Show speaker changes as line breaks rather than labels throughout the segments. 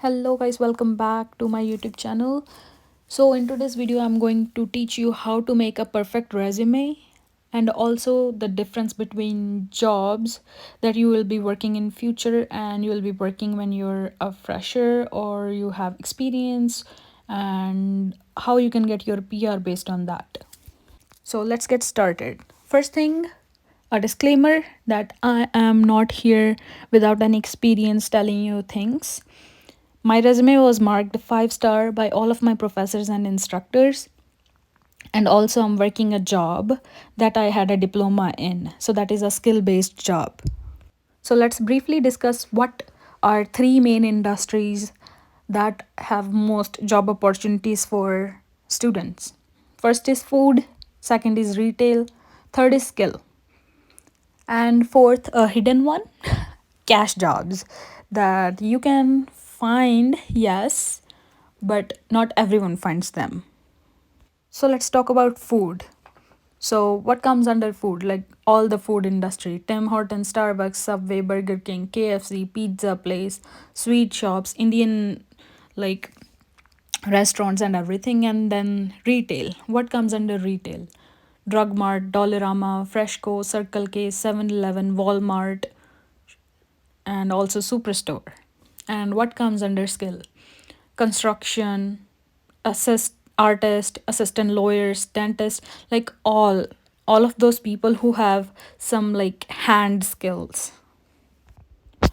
Hello guys, welcome back to my YouTube channel. So in today's video I'm going to teach you how to make a perfect resume and also the difference between jobs that you will be working in future and you will be working when you're a fresher or you have experience, and how you can get your PR based on that. So let's get started. First thing, a disclaimer that I am not here without any experience telling you things. My resume was marked 5 star by all of my professors and instructors. And also, I'm working a job that I had a diploma in. So, that is a skill based job. So, let's briefly discuss what are three main industries that have most job opportunities for students. First is food, second is retail, third is skill, and fourth, a hidden one, cash jobs that you can find, yes, but not everyone finds them. So let's talk about food. So what comes under food? Like all the food industry: Tim Hortons, Starbucks, Subway, Burger King, KFC, pizza place, sweet shops, Indian like restaurants and everything. And then retail. What comes under retail? Drug Mart, Dollarama, Freshco, Circle K, 7-Eleven, Walmart, and also Superstore. And what comes under skill? Construction, artist, assistant lawyers, dentist, like all of those people who have some like hand skills.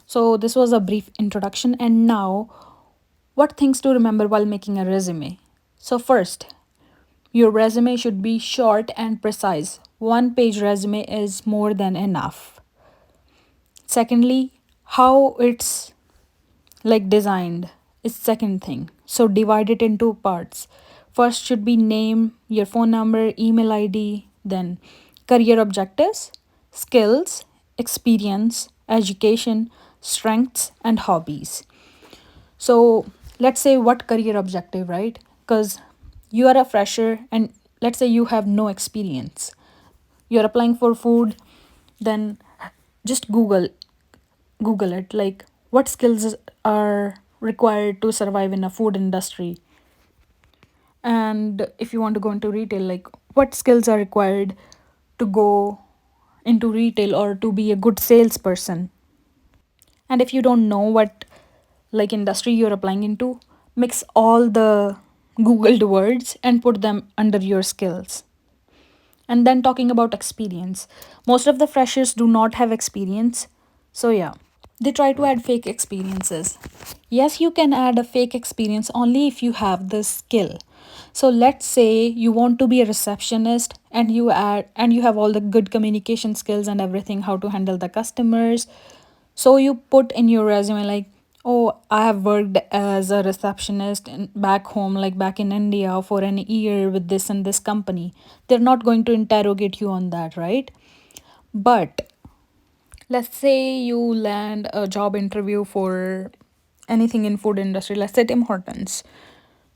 So this was a brief introduction, and now what things to remember while making a resume. So first, your resume should be short and precise. One page resume is more than enough. Secondly, how it's like designed is second thing. So divide it into parts. First should be name, your phone number, email ID, then career objectives, skills, experience, education, strengths, and hobbies. So let's say what career objective, right? Because you are a fresher and let's say you have no experience. You're applying for food, then just Google it, like what skills are required to survive in a food industry. And if you want to go into retail, like what skills are required to go into retail or to be a good salesperson. And if you don't know what like industry you're applying into, mix all the googled words and put them under your skills. And then talking about experience, most of the freshers do not have experience. So yeah, they try to add fake experiences. Yes, you can add a fake experience only if you have the skill. So let's say you want to be a receptionist and you have all the good communication skills and everything, how to handle the customers. So you put in your resume like, oh, I have worked as a receptionist back home, like back in India for an year with this and this company. They're not going to interrogate you on that, right? But let's say you land a job interview for anything in food industry, let's say Tim Hortons,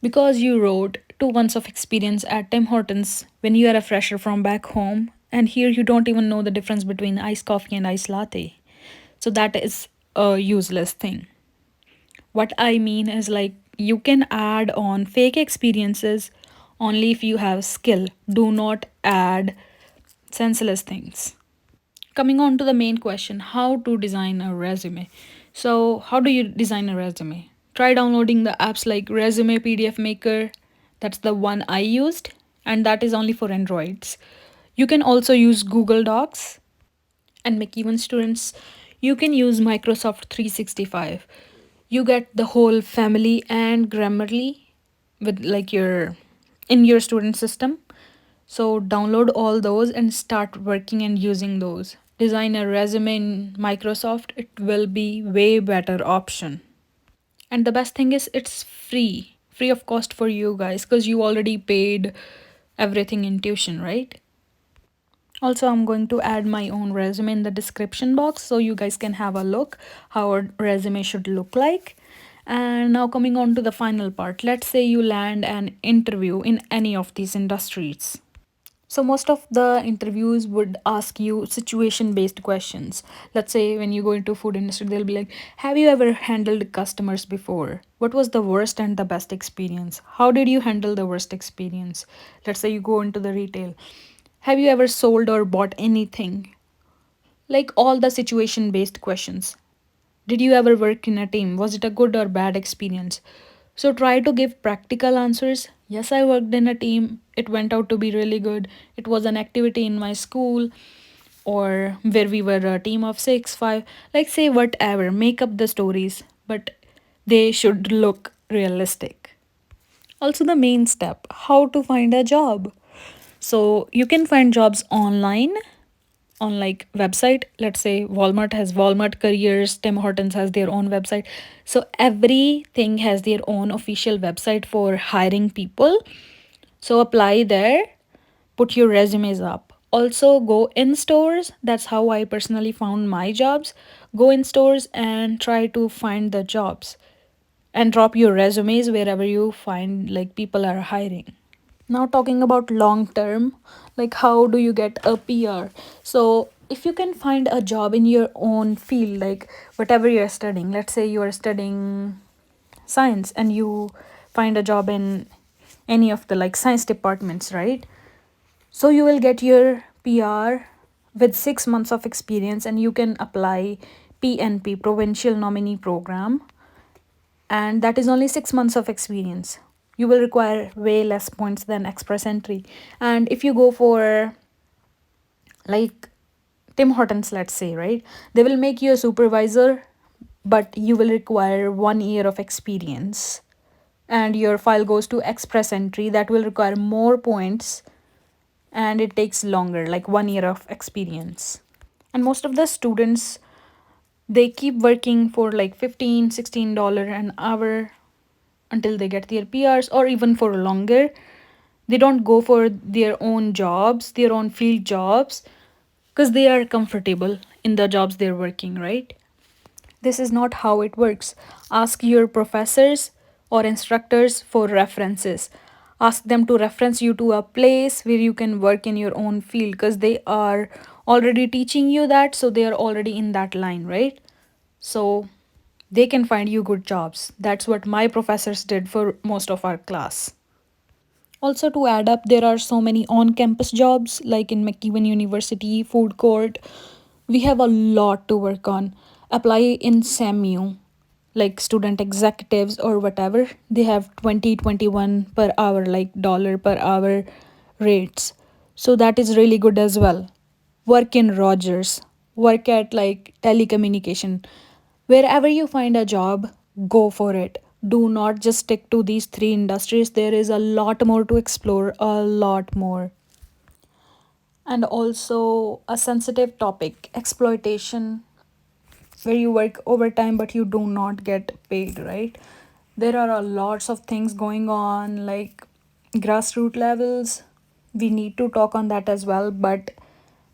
because you wrote 2 months of experience at Tim Hortons when you are a fresher from back home, and here you don't even know the difference between iced coffee and iced latte. So that is a useless thing. What I mean is like you can add on fake experiences only if you have skill. Do not add senseless things. Coming on to the main question, how to design a resume. So how do you design a resume? Try downloading the apps like Resume PDF Maker. That's the one I used, and that is only for Androids. You can also use Google Docs, and McEwan students, you can use Microsoft 365. You get the whole family and Grammarly with like your in your student system. So download all those and start working and using those. Design a resume in Microsoft, it will be way better option. And the best thing is it's free of cost for you guys because you already paid everything in tuition, right? Also, I'm going to add my own resume in the description box so you guys can have a look how a resume should look like. And now coming on to the final part. Let's say you land an interview in any of these industries. So most of the interviews would ask you situation based questions. Let's say when you go into food industry, they'll be like, have you ever handled customers before? What was the worst and the best experience? How did you handle the worst experience? Let's say you go into the retail. Have you ever sold or bought anything? Like all the situation based questions. Did you ever work in a team? Was it a good or bad experience? So try to give practical answers. Yes, I worked in a team. It went out to be really good. It was an activity in my school or where we were a team of six, five. Like, say whatever. Make up the stories, but they should look realistic. Also, the main step, how to find a job. So you can find jobs online on like website. Let's say Walmart has Walmart careers, Tim Hortons has their own website. So everything has their own official website for hiring people. So apply there, put your resumes up. Also go in stores. That's how I personally found my jobs. Go in stores and try to find the jobs and drop your resumes wherever you find like people are hiring. Now talking about long term, like how do you get a PR? So if you can find a job in your own field, like whatever you're studying, let's say you are studying science and you find a job in any of the like science departments, right? So you will get your PR with 6 months of experience and you can apply PNP, Provincial Nominee Program, and that is only 6 months of experience. You will require way less points than express entry. And if you go for like Tim Hortons, let's say, right, they will make you a supervisor, but you will require 1 year of experience. And your file goes to express entry, that will require more points and it takes longer, like 1 year of experience. And most of the students, they keep working for like 15 $16 an hour until they get their PRs or even for longer. They don't go for their own jobs, their own field jobs, because they are comfortable in the jobs they're working, right? This is not how it works. Ask your professors or instructors for references. Ask them to reference you to a place where you can work in your own field because they are already teaching you that, so they are already in that line, right? So they can find you good jobs. That's what my professors did for most of our class. Also, to add up, there are so many on campus jobs like in McEwen University, food court. We have a lot to work on. Apply in SAMU, like student executives or whatever. They have 20 21 per hour, like dollar per hour rates. So that is really good as well. Work in Rogers, work at like telecommunication. Wherever you find a job, go for it. Do not just stick to these three industries. There is a lot more to explore, a lot more. And also a sensitive topic, exploitation, where you work overtime but you do not get paid, right? There are a lots of things going on like grassroots levels. We need to talk on that as well, but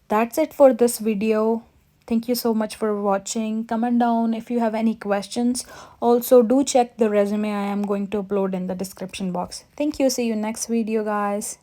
that's it for this video. Thank you so much for watching. Comment down if you have any questions. Also do check the resume I am going to upload in the description box. Thank you. See you next video, guys.